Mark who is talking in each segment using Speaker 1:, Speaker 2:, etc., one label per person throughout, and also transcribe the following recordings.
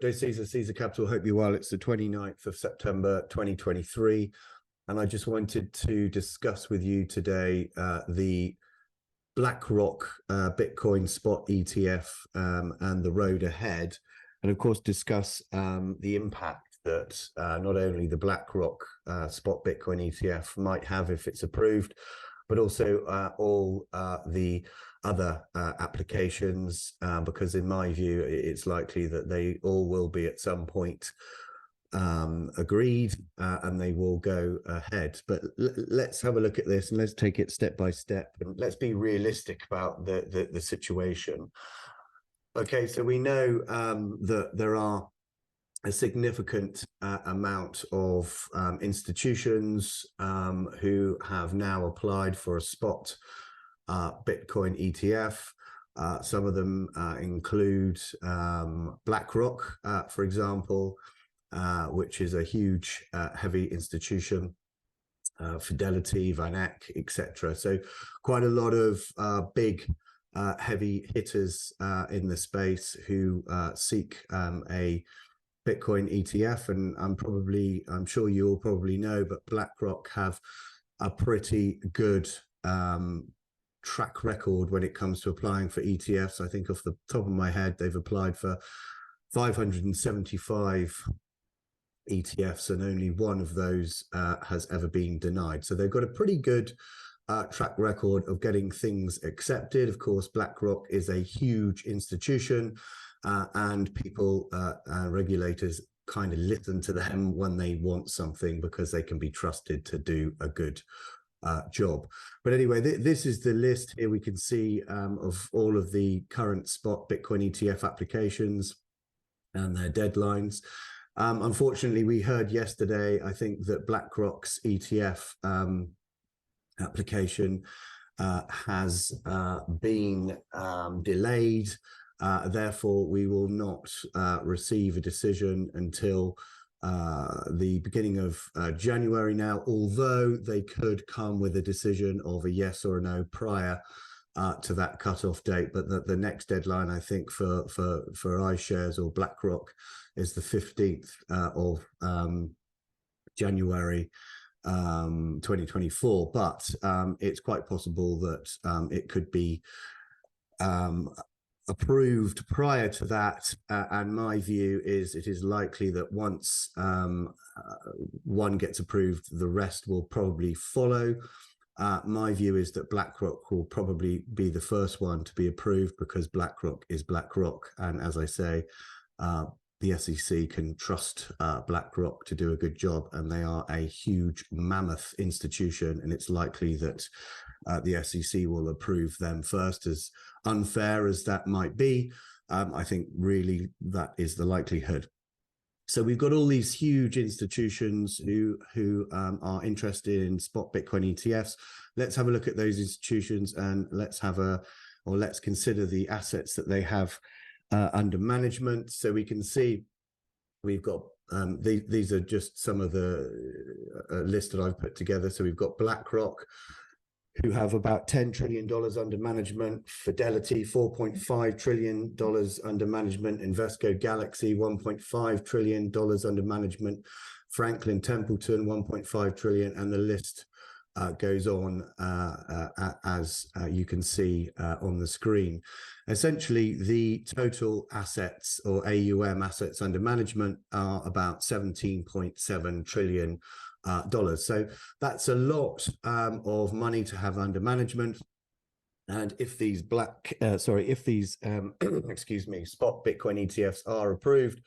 Speaker 1: Crypto Caesar Capital. Hope you're well. It's the 29th of September 2023. And I just wanted to discuss with you today the BlackRock Bitcoin spot ETF and the road ahead. And of course, discuss the impact that not only the BlackRock spot Bitcoin ETF might have if it's approved, but also all the other applications, because in my view, it's likely that they all will be at some point agreed and they will go ahead. But let's have a look at this and let's take it step by step and let's be realistic about the situation. Okay, so we know that there are a significant amount of institutions who have now applied for a spot Bitcoin ETF. Some of them include BlackRock, for example, which is a huge heavy institution, Fidelity, VanEck, etc. So quite a lot of big heavy hitters in the space who seek a Bitcoin ETF, and I'm sure you all probably know, but BlackRock have a pretty good track record when it comes to applying for ETFs. I think off the top of my head, they've applied for 575 ETFs, and only one of those has ever been denied. So they've got a pretty good track record of getting things accepted. Of course, BlackRock is a huge institution, and people, regulators kind of listen to them when they want something because they can be trusted to do a good job. But anyway, this is the list here. We can see of all of the current spot Bitcoin ETF applications and their deadlines. Unfortunately, we heard yesterday, I think, that BlackRock's ETF application has been delayed. Therefore, we will not receive a decision until the beginning of January now, although they could come with a decision of a yes or a no prior to that cutoff date. But the next deadline, I think, for iShares or BlackRock is the 15th of January 2024. But it's quite possible that it could be approved prior to that, and my view is it is likely that once one gets approved, the rest will probably follow. My view is that BlackRock will probably be the first one to be approved because BlackRock is BlackRock, and as I say, the SEC can trust BlackRock to do a good job, and they are a huge mammoth institution, and it's likely that the SEC will approve them first. As unfair as that might be, I think really that is the likelihood. So we've got all these huge institutions who are interested in spot Bitcoin ETFs. Let's have a look at those institutions and let's consider the assets that they have under management. So we can see we've got these are just some of the list that I've put together. So we've got BlackRock, who have about $10 trillion under management, Fidelity, $4.5 trillion under management, Invesco Galaxy, $1.5 trillion under management, Franklin Templeton, $1.5 trillion, and the list goes on as you can see on the screen. Essentially, the total assets or AUM, assets under management, are about $17.7 trillion. So that's a lot of money to have under management. And if these excuse me, spot Bitcoin ETFs are approved,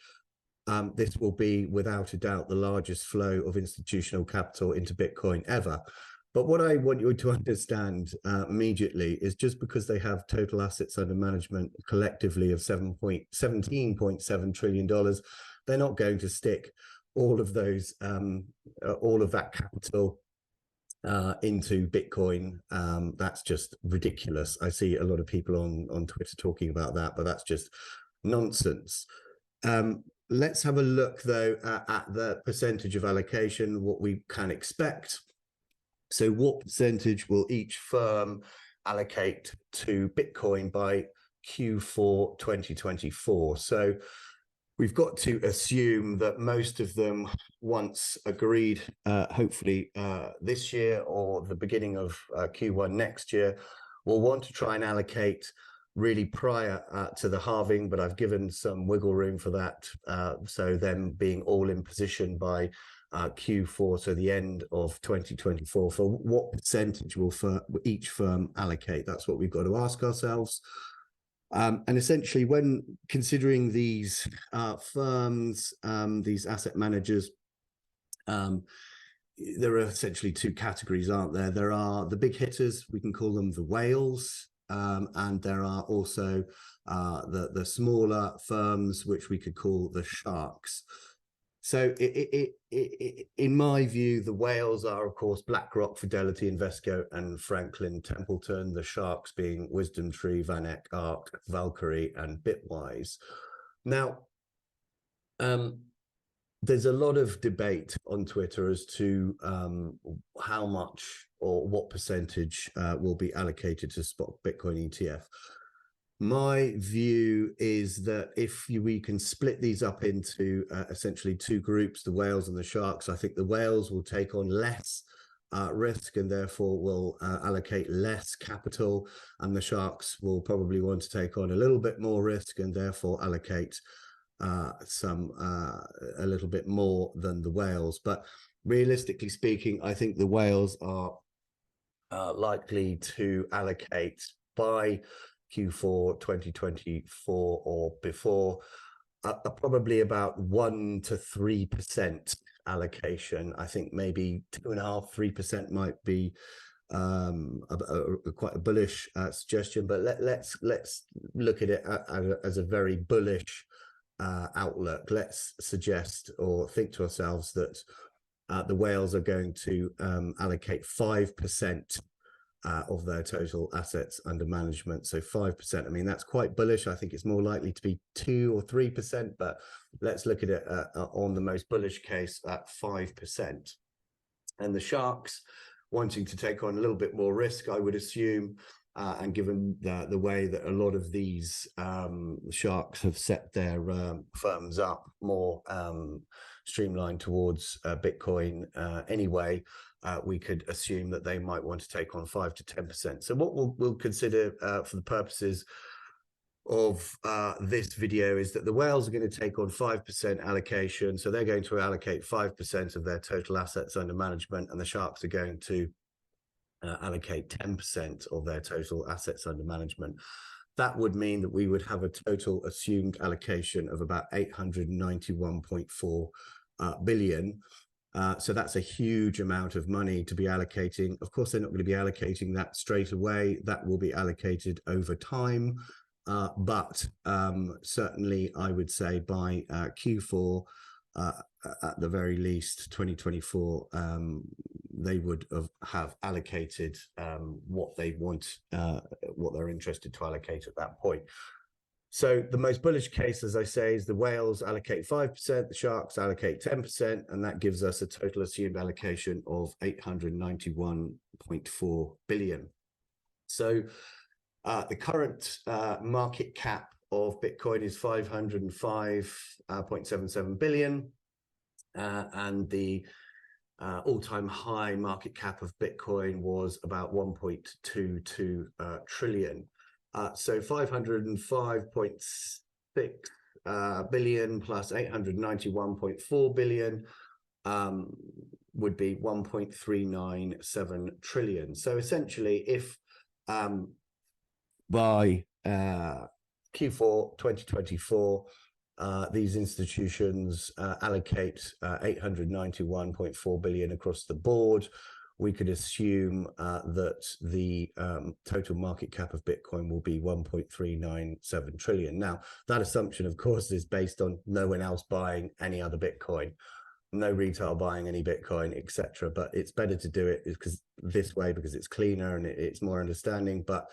Speaker 1: this will be without a doubt the largest flow of institutional capital into Bitcoin ever. But what I want you to understand immediately is just because they have total assets under management collectively of $17.7 trillion, they're not going to stick all of those, all of that capital into Bitcoin. That's just ridiculous. I see a lot of people on Twitter talking about that, but that's just nonsense. Let's have a look, though, at the percentage of allocation, what we can expect. So what percentage will each firm allocate to Bitcoin by Q4 2024? So we've got to assume that most of them, once agreed, hopefully this year or the beginning of Q1 next year, will want to try and allocate really prior to the halving, but I've given some wiggle room for that. So them being all in position by Q4, so the end of 2024, for what percentage will each firm allocate? That's what we've got to ask ourselves. And essentially, when considering these firms, these asset managers, there are essentially two categories, aren't there? There are the big hitters, we can call them the whales, and there are also the smaller firms, which we could call the sharks. So in my view, the whales are, of course, BlackRock, Fidelity, Invesco, and Franklin Templeton, the sharks being Wisdom Tree, VanEck, ARK, Valkyrie, and Bitwise. Now, there's a lot of debate on Twitter as to how much or what percentage will be allocated to spot Bitcoin ETF. My view is that if we can split these up into essentially two groups, the whales and the sharks, I think the whales will take on less risk and therefore will allocate less capital, and the sharks will probably want to take on a little bit more risk and therefore allocate a little bit more than the whales. But realistically speaking, I think the whales are likely to allocate by Q4 2024 or before probably about 1 to 3% allocation. I think maybe 2.5–3% might be quite a bullish suggestion, but let's look at it as a very bullish outlook. Let's suggest or think to ourselves that the whales are going to allocate 5% of their total assets under management. So 5%, I mean, that's quite bullish. I think it's more likely to be 2 or 3%, but let's look at it on the most bullish case at 5%. And the sharks wanting to take on a little bit more risk, I would assume, and given the way that a lot of these sharks have set their firms up more streamlined towards Bitcoin anyway, we could assume that they might want to take on 5 to 10%. So what we'll consider for the purposes of this video is that the whales are going to take on 5% allocation. So they're going to allocate 5% of their total assets under management, and the sharks are going to allocate 10% of their total assets under management. That would mean that we would have a total assumed allocation of about 891.4 billion. So that's a huge amount of money to be allocating. Of course, they're not going to be allocating that straight away. That will be allocated over time. But certainly, I would say by Q4, at the very least, 2024, they would have allocated what they want, what they're interested to allocate at that point. So the most bullish case, as I say, is the whales allocate 5%, the sharks allocate 10%, and that gives us a total assumed allocation of 891.4 billion. So the current market cap of Bitcoin is 505.77 billion, and the all-time high market cap of Bitcoin was about 1.22 trillion. So 505.6 billion plus 891.4 billion would be 1.397 trillion. So essentially, if by Q4 2024, these institutions allocate 891.4 billion across the board, we could assume that the total market cap of Bitcoin will be 1.397 trillion. Now, that assumption, of course, is based on no one else buying any other Bitcoin, no retail buying any Bitcoin, etc. But it's better to do it this way because it's cleaner and it's more understanding. But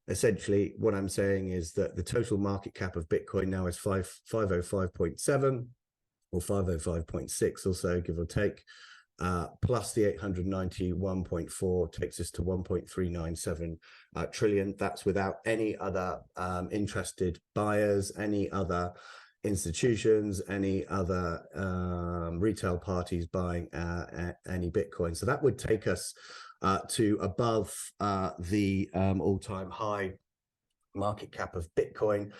Speaker 1: essentially, what I'm saying is that the total market cap of Bitcoin now is 505.7 or 505.6 or so, give or take. Plus the 891.4 takes us to 1.397 trillion. That's without any other interested buyers, any other institutions, any other retail parties buying any Bitcoin. So that would take us to above the all-time high market cap of Bitcoin.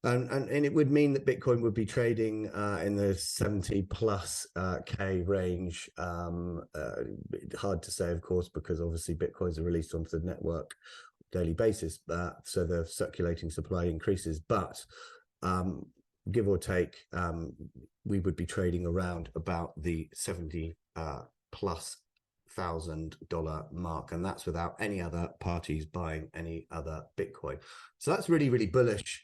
Speaker 1: And it would mean that Bitcoin would be trading in the 70 plus K range. Hard to say, of course, because obviously Bitcoins are released onto the network daily basis, so the circulating supply increases. But give or take, we would be trading around about the 70 plus $1,000 mark, and that's without any other parties buying any other Bitcoin. So that's really, really bullish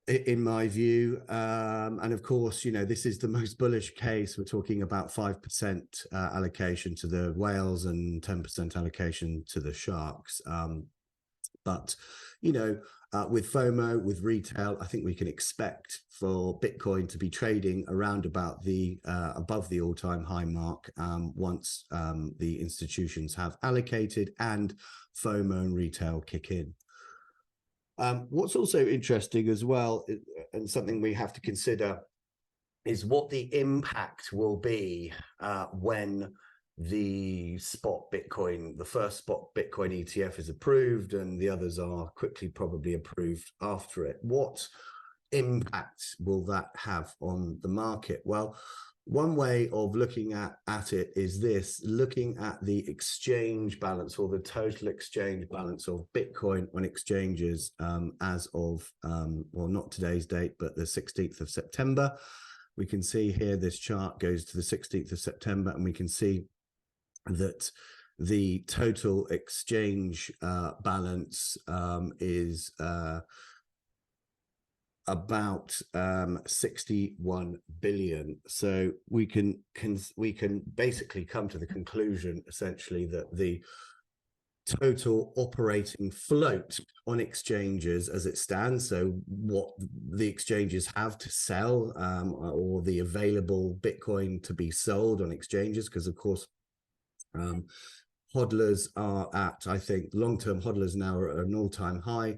Speaker 1: in my view. And of course, you know, this is the most bullish case. We're talking about 5% allocation to the whales and 10% allocation to the sharks. But, you know, with FOMO, with retail, I think we can expect for Bitcoin to be trading around about the above the all-time high mark once the institutions have allocated and FOMO and retail kick in. What's also interesting as well, and something we have to consider, is what the impact will be when the first spot Bitcoin ETF is approved and the others are quickly probably approved after it. What impact will that have on the market? Well, one way of looking at it is this, looking at the exchange balance, or the total exchange balance of Bitcoin on exchanges as of, well, not today's date, but the 16th of September. We can see here this chart goes to the 16th of September, and we can see that the total exchange balance is about 61 billion. So we can basically come to the conclusion essentially that the total operating float on exchanges as it stands, so what the exchanges have to sell or the available Bitcoin to be sold on exchanges, because of course hodlers are at, I think long-term hodlers now are at an all-time high.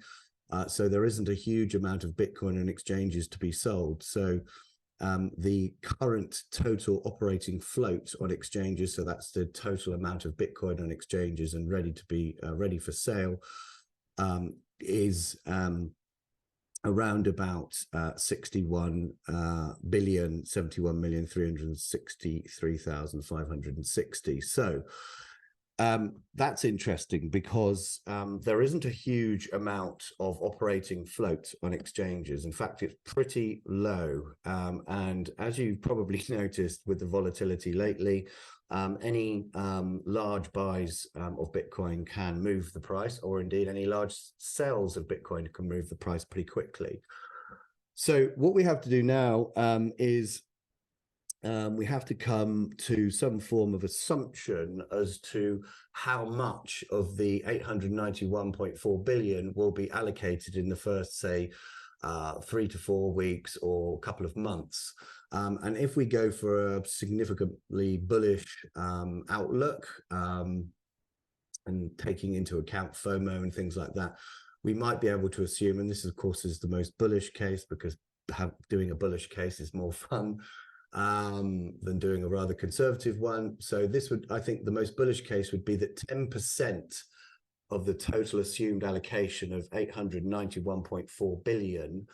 Speaker 1: So there isn't a huge amount of Bitcoin on exchanges to be sold. So the current total operating float on exchanges, so that's the total amount of Bitcoin on exchanges and ready to be ready for sale, is around about 71,363,560. So that's interesting because there isn't a huge amount of operating float on exchanges. In fact, it's pretty low. And as you've probably noticed with the volatility lately, any large buys of Bitcoin can move the price, or indeed any large sales of Bitcoin can move the price pretty quickly. So what we have to do now is we have to come to some form of assumption as to how much of the 891.4 billion will be allocated in the first, say, 3 to 4 weeks or a couple of months. And if we go for a significantly bullish outlook, and taking into account FOMO and things like that, we might be able to assume, and this of course is the most bullish case, because doing a bullish case is more fun than doing a rather conservative one. So this would, I think the most bullish case would be that 10% of the total assumed allocation of 891.4 billion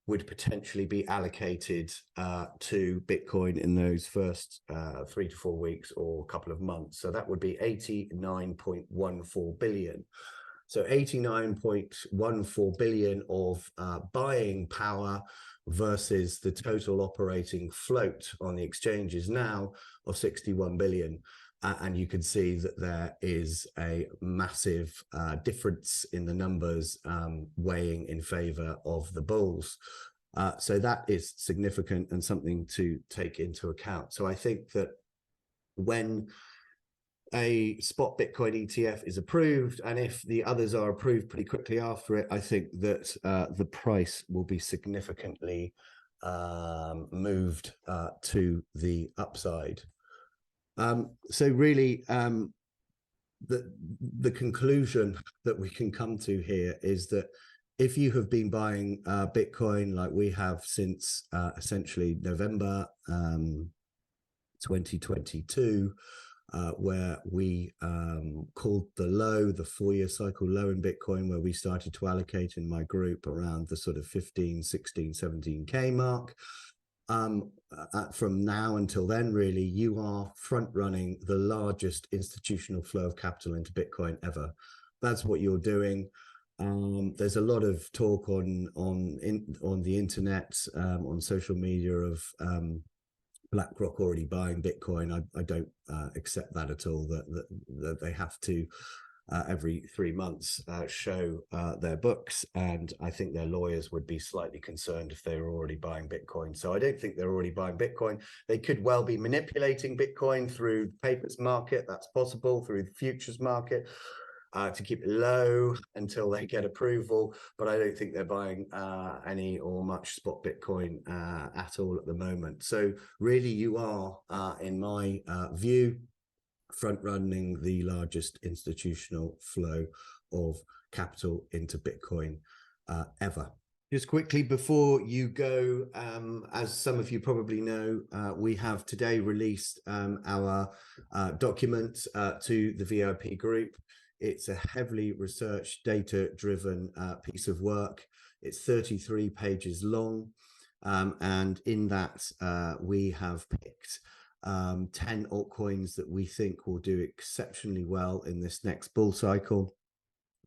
Speaker 1: would potentially be allocated to Bitcoin in those first 3 to 4 weeks or a couple of months. So that would be 89.14 billion. So 89.14 billion of buying power versus the total operating float on the exchanges now of 61 billion. And you can see that there is a massive difference in the numbers weighing in favor of the bulls. So that is significant and something to take into account. So I think that when a spot Bitcoin ETF is approved, and if the others are approved pretty quickly after it, I think that the price will be significantly moved to the upside. So really, the conclusion that we can come to here is that if you have been buying Bitcoin like we have since essentially November 2022, where we called the low, the 4-year cycle low in Bitcoin, where we started to allocate in my group around the sort of 15, 16, 17K mark. From now until then, really, you are front running the largest institutional flow of capital into Bitcoin ever. That's what you're doing. There's a lot of talk on the internet, on social media of BlackRock already buying Bitcoin. I don't accept that at all. That they have to every 3 months show their books, and I think their lawyers would be slightly concerned if they were already buying Bitcoin. So I don't think they're already buying Bitcoin. They could well be manipulating Bitcoin through the papers market. That's possible, through the futures market. To keep it low until they get approval, but I don't think they're buying any or much spot Bitcoin at all at the moment. So really, you are, in my view, front running the largest institutional flow of capital into Bitcoin ever. Just quickly before you go, as some of you probably know, we have today released our document to the VIP group. It's a heavily researched, data-driven piece of work. It's 33 pages long, and in that we have picked 10 altcoins that we think will do exceptionally well in this next bull cycle.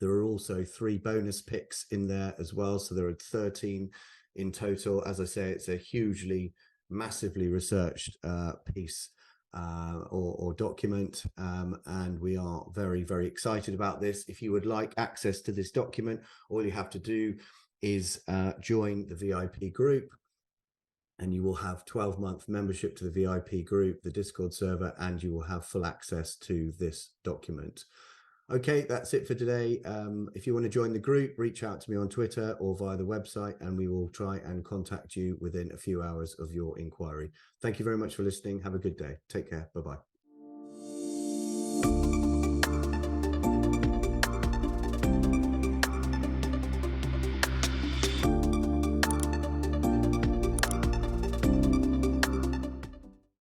Speaker 1: There are also 3 bonus picks in there as well, so there are 13 in total. As I say, it's a hugely, massively researched piece or document, and we are very, very excited about this. If you would like access to this document, all you have to do is join the VIP group, and you will have 12-month membership to the VIP group, the Discord server, and you will have full access to this document. Okay, that's it for today. If you want to join the group, reach out to me on Twitter or via the website, and we will try and contact you within a few hours of your inquiry. Thank you very much for listening. Have a good day. Take care. Bye-bye.